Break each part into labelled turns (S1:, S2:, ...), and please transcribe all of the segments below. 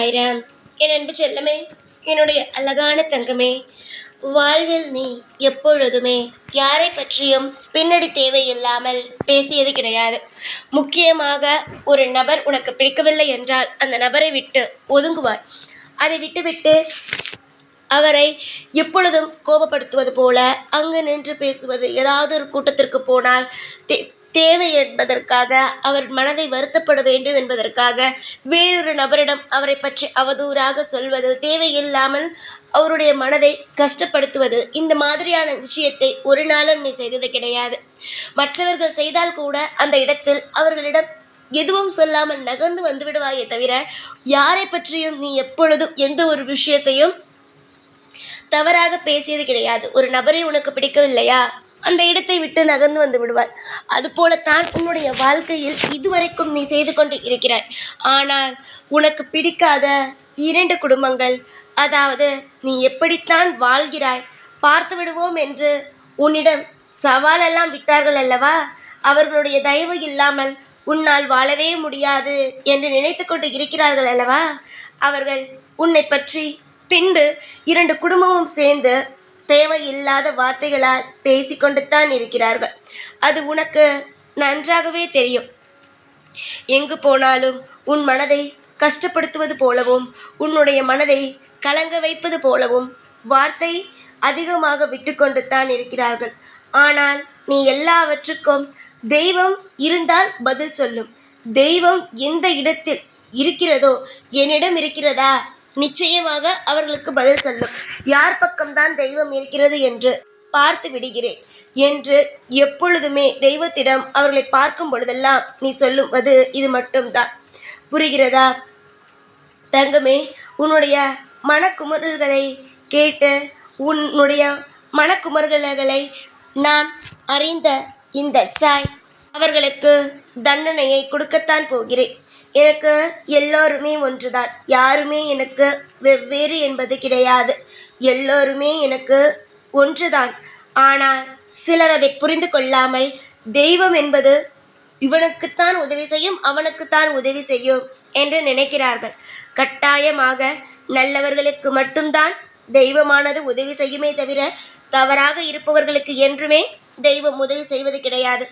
S1: சாய்ராம். என் அன்பு செல்லமே, என்னுடைய அழகான தங்கமே, வாழ்வில் நீ எப்பொழுதுமே யாரை பற்றியும் பின்னடி தேவையில்லாமல் பேசியது கிடையாது. முக்கியமாக ஒரு நபர் உனக்கு பிடிக்கவில்லை என்றால் அந்த நபரை விட்டு ஒதுங்குவாய். அதை விட்டுவிட்டு அவரை எப்பொழுதும் கோபப்படுத்துவது போல அங்கு நின்று பேசுவது, ஏதாவது ஒரு கூட்டத்திற்கு போனால் தேவை என்பதற்காக, அவர் மனதை வருத்தப்பட வேண்டும் என்பதற்காக வேறொரு நபரிடம் அவரை பற்றி அவதூறாக சொல்வது, தேவையில்லாமல் அவருடைய மனதை கஷ்டப்படுத்துவது, இந்த மாதிரியான விஷயத்தை ஒரு நாளும் நீ செய்தது கிடையாது. மற்றவர்கள் செய்தால் கூட அந்த இடத்தில் அவர்களிடம் எதுவும் சொல்லாமல் நகர்ந்து வந்து விடுவாயே தவிர, யாரை பற்றியும் நீ எப்பொழுதும் எந்த ஒரு விஷயத்தையும் தவறாக பேசியது கிடையாது. ஒரு நபரை உனக்கு பிடிக்கவில்லையா, அந்த இடத்தை விட்டு நகர்ந்து வந்து விடுவார். அதுபோலத்தான் உன்னுடைய வாழ்க்கையில் இதுவரைக்கும் நீ செய்து கொண்டு இருக்கிறாய். ஆனால் உனக்கு பிடிக்காத 2 குடும்பங்கள், அதாவது நீ எப்படித்தான் வாழ்கிறாய் பார்த்து விடுவோம் என்று உன்னிடம் சவாலெல்லாம் விட்டார்கள் அல்லவா, அவர்களுடைய தயவு இல்லாமல் உன்னால் வாழவே முடியாது என்று நினைத்து கொண்டு இருக்கிறார்கள் அல்லவா, அவர்கள் உன்னை பற்றி பின்பு 2 குடும்பமும் சேர்ந்து தேவையில்லாத வார்த்தைகளால் பேசிக்கொண்டுத்தான் இருக்கிறார்கள். அது உனக்கு நன்றாகவே தெரியும். எங்கு போனாலும் உன் மனதை கஷ்டப்படுத்துவது போலவும், உன்னுடைய மனதை கலங்க வைப்பது போலவும் வார்த்தை அதிகமாக விட்டுக்கொண்டு தான் இருக்கிறார்கள். ஆனால் நீ எல்லாவற்றுக்கும் தெய்வம் இருந்தால் பதில் சொல்லும். தெய்வம் எந்த இடத்தில் இருக்கிறதோ, என்னிடம் இருக்கிறதா, நிச்சயமாக அவர்களுக்கு பதில் சொல்லும். யார் பக்கம்தான் தெய்வம் இருக்கிறது என்று பார்த்து விடுகிறேன் என்று எப்பொழுதுமே தெய்வத்திடம் அவர்களை பார்க்கும் பொழுதெல்லாம் நீ சொல்லுவது இது மட்டும்தான். புரிகிறதா தங்கமே? உன்னுடைய மனக்குமுறல்களை கேட்டு, உன்னுடைய மனக்குமுறல்களை நான் அறிந்த இந்த சாய் அவர்களுக்கு தண்டனையை கொடுக்கத்தான் போகிறேன். எனக்கு எல்லோருமே ஒன்றுதான். யாருமே எனக்கு வெவ்வேறு என்பது கிடையாது. எல்லோருமே எனக்கு ஒன்றுதான். ஆனால் சிலர் அதை புரிந்து கொள்ளாமல் தெய்வம் என்பது இவனுக்குத்தான் உதவி செய்யும், அவனுக்குத்தான் உதவி செய்யும் என்று நினைக்கிறார்கள். கட்டாயமாக நல்லவர்களுக்கு மட்டும்தான் தெய்வமானது உதவி செய்யுமே தவிர, தவறாக இருப்பவர்களுக்கு என்றுமே தெய்வம் உதவி செய்வது கிடையாது.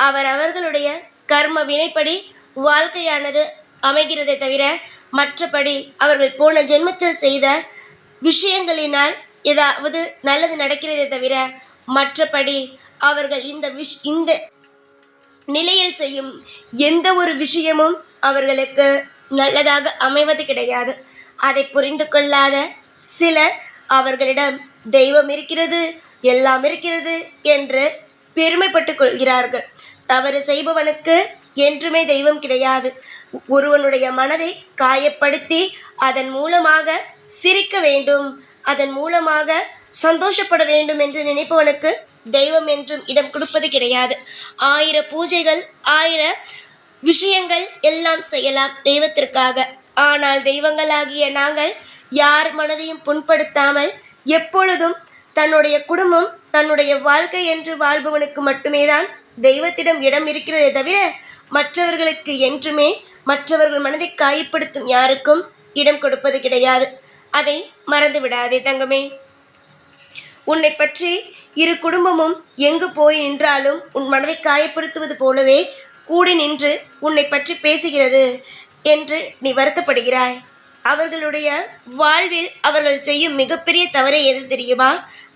S1: அவர்களுடைய கர்ம வினைப்படி வாழ்க்கையானது அமைகிறதை தவிர, மற்றபடி அவர்கள் போன ஜென்மத்தில் செய்த விஷயங்களினால் ஏதாவது நல்லது நடக்கிறதை தவிர, மற்றபடி அவர்கள் இந்த நிலையில் செய்யும் எந்த ஒரு விஷயமும் அவர்களுக்கு நல்லதாக அமைவது கிடையாது. அதை புரிந்து கொள்ளாத சிலர் அவர்களிடம் தெய்வம் இருக்கிறது, எல்லாம் இருக்கிறது என்று பெருமைப்பட்டு கொள்கிறார்கள். தவறு செய்பவனுக்கு என்றுமே தெய்வம் கிடையாது. ஒருவனுடைய மனதை காயப்படுத்தி அதன் மூலமாக சிரிக்க வேண்டும், அதன் மூலமாக சந்தோஷப்பட வேண்டும் என்று நினைப்பவனுக்கு தெய்வம் என்றும் இடம் கொடுப்பது கிடையாது. 1000 பூஜைகள், 1000 விஷயங்கள் எல்லாம் செய்யலாம் தெய்வத்திற்காக. ஆனால் தெய்வங்களாகிய நாங்கள் யார் மனதையும் புண்படுத்தாமல் எப்பொழுதும் தன்னுடைய குடும்பம், தன்னுடைய வாழ்க்கை என்று வாழ்பவனுக்கு மட்டுமே தான் தெய்வத்திடம் இடம் இருக்கிறதே தவிர, மற்றவர்களுக்கு என்றுமே மற்றவர்கள் மனதை காயப்படுத்தும் யாருக்கும் இடம் கொடுப்பது கிடையாது. அதை மறந்து விடாதே தங்கமே. உன்னை பற்றி 2 குடும்பமும் எங்கு போய் நின்றாலும் உன் மனதை காயப்படுத்துவது போலவே கூடி நின்று உன்னை பற்றி பேசுகிறது என்று நீ வருத்தப்படுகிறாய். அவர்களுடைய வாழ்வில் அவர்கள் செய்யும் மிகப்பெரிய தவறை எது தெரியுமா?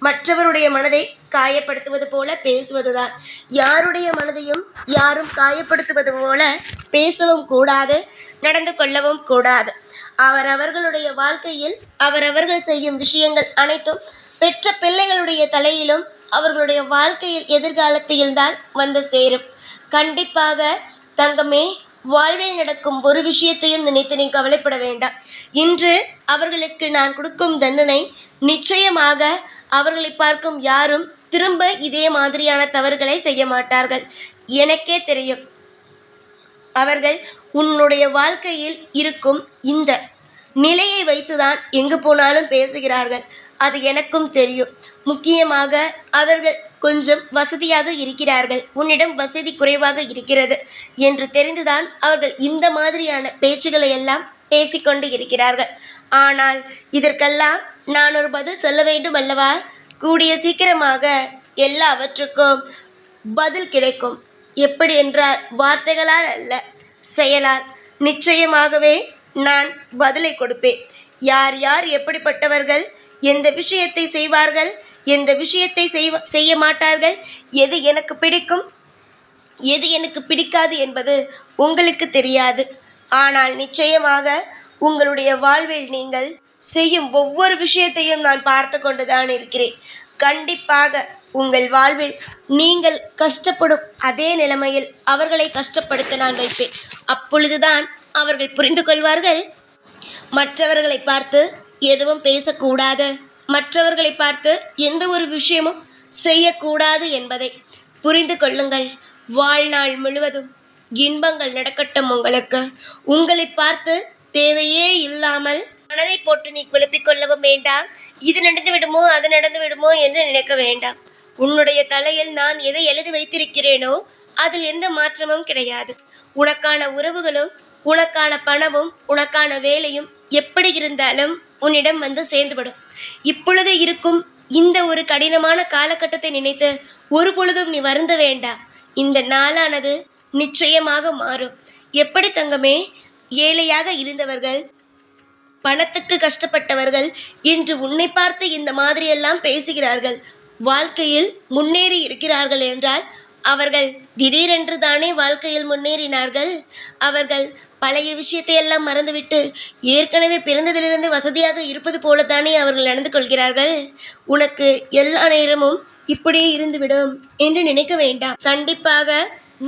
S1: மற்றவருடைய மனதை காயப்படுத்துவது போல பேசுவதுதான். யாருடைய மனதையும் யாரும் காயப்படுத்துவது போல பேசவும் கூடாது, நடந்து கொள்ளவும் கூடாது. அவர்களுடைய வாழ்க்கையில் அவர்கள் செய்யும் விஷயங்கள் அனைத்தும் பெற்ற பிள்ளைகளுடைய தலையிலும் அவர்களுடைய வாழ்க்கையில் எதிர்காலத்தில்தான் வந்து சேரும். கண்டிப்பாக தங்கமே, வாழ்வில் நடக்கும் ஒரு விஷயத்தையும் நினைத்து நீ கவலைப்பட வேண்டாம். இன்று அவர்களுக்கு நான் கொடுக்கும் தண்டனை நிச்சயமாக அவர்களை பார்க்கும் யாரும் திரும்ப இதே மாதிரியான தவறுகளை செய்ய மாட்டார்கள். எனக்கே தெரியும். அவர்கள் உன்னுடைய வாழ்க்கையில் இருக்கும் இந்த நிலையை வைத்துதான் எங்கு போனாலும் பேசுகிறார்கள். அது எனக்கும் தெரியும். முக்கியமாக அவர்கள் கொஞ்சம் வசதியாக இருக்கிறார்கள், உன்னிடம் வசதி குறைவாக இருக்கிறது என்று தெரிந்துதான் அவர்கள் இந்த மாதிரியான பேச்சுகளை எல்லாம் பேசிக்கொண்டு இருக்கிறார்கள். ஆனால் இதற்கெல்லாம் நான் ஒரு பதில் சொல்ல வேண்டும் அல்லவா? கூடிய சீக்கிரமாக எல்லாவற்றுக்கும் பதில் கிடைக்கும். எப்படி என்றால் வார்த்தைகளால் அல்ல, செயலால். நிச்சயமாகவே நான் பதிலை கொடுப்பேன். யார் யார் எப்படிப்பட்டவர்கள், எந்த விஷயத்தை செய்வார்கள், எந்த விஷயத்தை செய்ய மாட்டார்கள், எது எனக்கு பிடிக்கும், எது எனக்கு பிடிக்காது என்பது உங்களுக்கு தெரியாது. ஆனால் நிச்சயமாக உங்களுடைய வாழ்வில் நீங்கள் செய்யும் ஒவ்வொரு விஷயத்தையும் நான் பார்த்து கொண்டுதான் இருக்கிறேன். கண்டிப்பாக உங்கள் வாழ்வில் நீங்கள் கஷ்டப்படும் அதே நிலைமையில் அவர்களை கஷ்டப்படுத்த நான் வைப்பேன். அப்பொழுதுதான் அவர்கள் புரிந்து கொள்வார்கள், மற்றவர்களை பார்த்து எதுவும் பேசக்கூடாது, மற்றவர்களை பார்த்து எந்த ஒரு விஷயமும் செய்யக்கூடாது என்பதை புரிந்து கொள்ளுங்கள். வாழ்நாள் முழுவதும் இன்பங்கள் நடக்கட்டும் உங்களுக்கு. உங்களை பார்த்து தேவையே இல்லாமல் மனதை போட்டு நீ குழப்பிக் கொள்ளவும் வேண்டாம். இது நடந்து விடுமோ அது நடந்து விடுமோ என்று நினைக்க வேண்டாம். உன்னுடைய தலையில் நான் எதை எழுதி வைத்திருக்கிறேனோ அதில் எந்த மாற்றமும் கிடையாது. உனக்கான உறவுகளும் உனக்கான பணமும் உனக்கான வேலையும் எப்படி இருந்தாலும் உன்னிடம் வந்து சேர்ந்துவிடும். இப்பொழுது இருக்கும் இந்த ஒரு கடினமான காலகட்டத்தை நினைத்து ஒரு பொழுதும் நீ வருந்த வேண்டாம். இந்த நாளானது நிச்சயமாக மாறும். எப்படி தங்கமே? ஏழையாக இருந்தவர்கள், பணத்துக்கு கஷ்டப்பட்டவர்கள் இன்று உன்னை பார்த்து இந்த மாதிரியெல்லாம் பேசுகிறார்கள். வாழ்க்கையில் முன்னேறி இருக்கிறார்கள் என்றால் அவர்கள் திடீரென்று தானே வாழ்க்கையில் முன்னேறினார்கள். அவர்கள் பழைய விஷயத்தை எல்லாம் மறந்துவிட்டு ஏற்கனவே பிறந்ததிலிருந்து வசதியாக இருப்பது போலத்தானே அவர்கள் நடந்து கொள்கிறார்கள். உனக்கு எல்லா நேரமும் இப்படியே இருந்துவிடும் என்று நினைக்க வேண்டாம். கண்டிப்பாக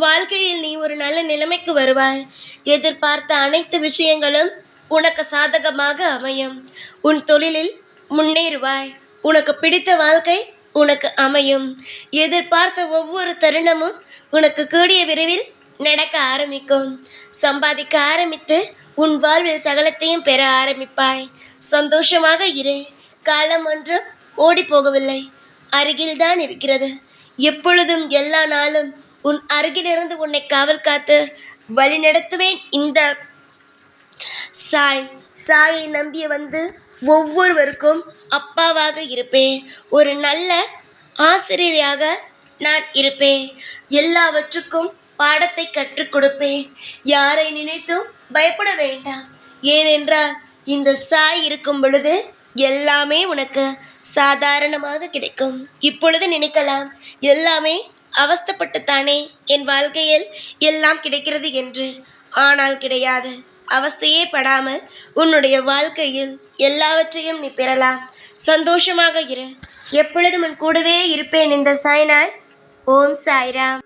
S1: வாழ்க்கையில் நீ ஒரு நல்ல நிலைமைக்கு வருவாய். எதிர்பார்த்த அனைத்து விஷயங்களும் உனக்கு சாதகமாக அமையும். உன் தொழிலில் முன்னேறுவாய். உனக்கு பிடித்த வாழ்க்கை உனக்கு அமையும். எதிர்பார்த்த ஒவ்வொரு தருணமும் உனக்கு கூடிய விரைவில் நடக்க ஆரம்பிக்கும். சம்பாதிக்க ஆரம்பித்து உன் வாழ்வில் சகலத்தையும் பெற ஆரம்பிப்பாய். சந்தோஷமாக இரு. காலம் ஒன்றும் ஓடி போகவில்லை, அருகில்தான் இருக்கிறது. எப்பொழுதும் எல்லா நாளும் உன் அருகிலிருந்து உன்னை காவல் காத்து வழிநடத்துவேன். இந்த சாயை நம்பிய வந்து ஒவ்வொருவருக்கும் அப்பாவாக இருப்பேன். ஒரு நல்ல ஆசிரியராக நான் இருப்பேன். எல்லாவற்றுக்கும் பாடத்தை கற்றுக் கொடுப்பேன். யாரை நினைத்தும் பயப்பட வேண்டாம். ஏனென்றால் இந்த சாய் இருக்கும் பொழுது எல்லாமே உனக்கு சாதாரணமாக கிடைக்கும். இப்பொழுது நினைக்கலாம், எல்லாமே அவஸ்தைப்பட்டுத்தானே என் வாழ்க்கையில் எல்லாம் கிடைக்கிறது என்று. ஆனால் கிடையாது. அவஸ்தையே படாமல் உன்னுடைய வாழ்க்கையில் எல்லாவற்றையும் நீ பெறலாம். சந்தோஷமாக இரு. எப்பொழுதும் உன் கூடவே இருப்பேன். இந்த சாய்நாள். ஓம் சாய்ராம்.